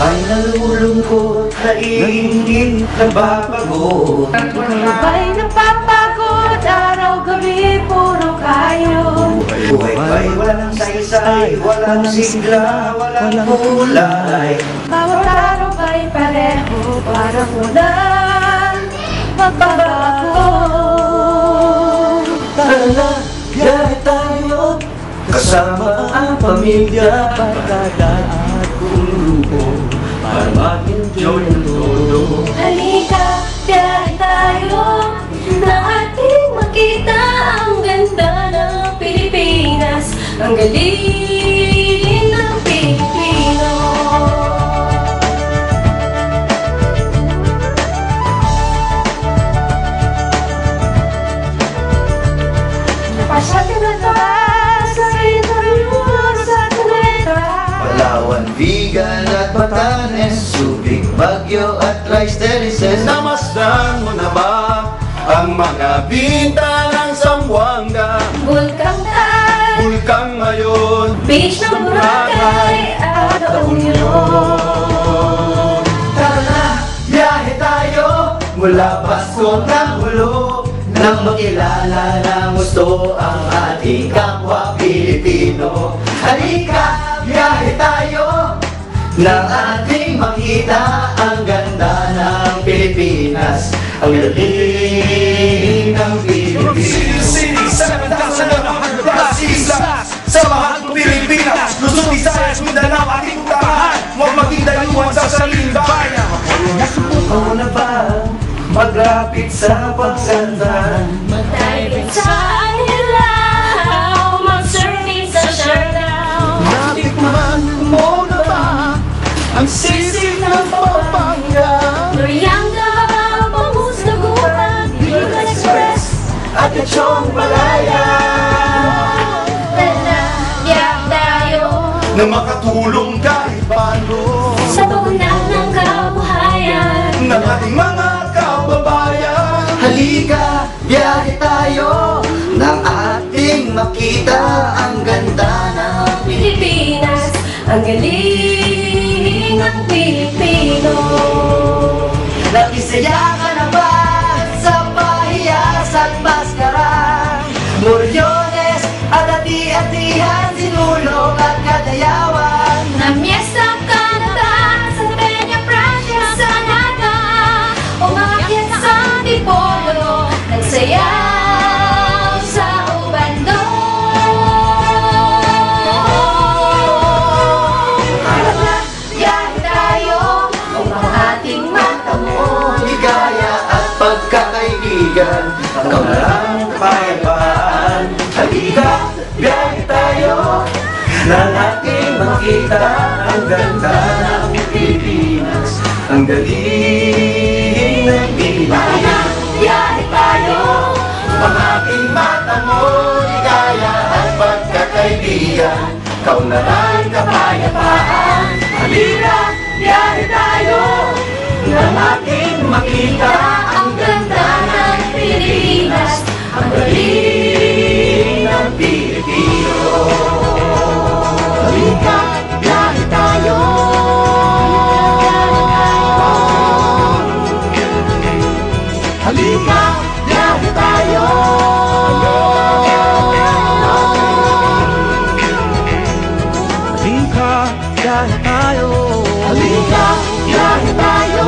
Buhay na lulungkot, naiinggit, nagbabagot. Buhay napapagod, araw-gabi, puro kayo. Buhay walang saysay, walang sigla, walang kulay. Bawat araw ay pareho, parang walang magbabago. Tara na, biyahe tayo, kasama ang pamilya, barkada at grupo, para mag-enjoy ng todo. Halika, biyahe tayo, na ating makita ang ganda ng Pilipinas, ang galing ng Pilipino. Napasyatin na taas sa interview sa Cuneta, Palawan, Vigan at Batanes, Subic, Baguio at Rice Terraces. Namasdan mo na ba ang mga binta ng Zamboanga? Bulkang Taal, Bulkang ngayon, beach ng Boracay at La Union. Tara na, biyahe tayo, mula Pasko ng Hulo, nang makilala ng gusto ang ating kapwa Pilipino. Halika, biyahe tayo, nang ating makita ang ganda ng Pilipinas, ang galing ng Pilipinas. City, 7,100 plus islas sa mahal kong Pilipinas. Luzon, Visayas, Mindanao, ating tahan. Huwag maging dayuhan sa sariling bayan. Subukan mo na ba maglapit sa pagsandan? Magtayo sa ilaw, mag-surfing sa Siargao. Natikman mo na ba ang sisig ng Pampanga? Norianga, Bangus, Dagupan, Bicol Express At Lechong Malaya, Tala, biyahe tayo Na makatulong kahit paano sa pagundang ng kabuhayan. ng ating mga kababayan. halika, biyahe tayo, nang ating makita ang ganda ng Pilipinas, ang galing ng Pilipino. Nakisaya ka na ba sa pahiyas at maskarang Moriones at ati-atihan, Sinulog at Kadayawan? Namiesta ka na ba sa Peña Francia, sa Naga? Umakyat sa Antipolo, nagsayaw sa Ubandong. Tara, biyahe tayo, upang ating matamo Ligaya at pagkakaibigan, ang kawalang kapayapaan. Halika, biyahe tayo, nang ating makita ang ganda ng Pilipinas, ang galing ng Pilipinas. biyahe tayo. Ang ating mata mo, ligaya at pagkakaibigan, kaunlaran, kapayapaan. Halika, biyahe tayo, nang ating makita ang ganda ng Pilipinas, ang galing ng Pilipino. Halika, biyahe tayo. Halika, biyahe tayo. Halika, biyahe tayo. Halika, biyahe tayo.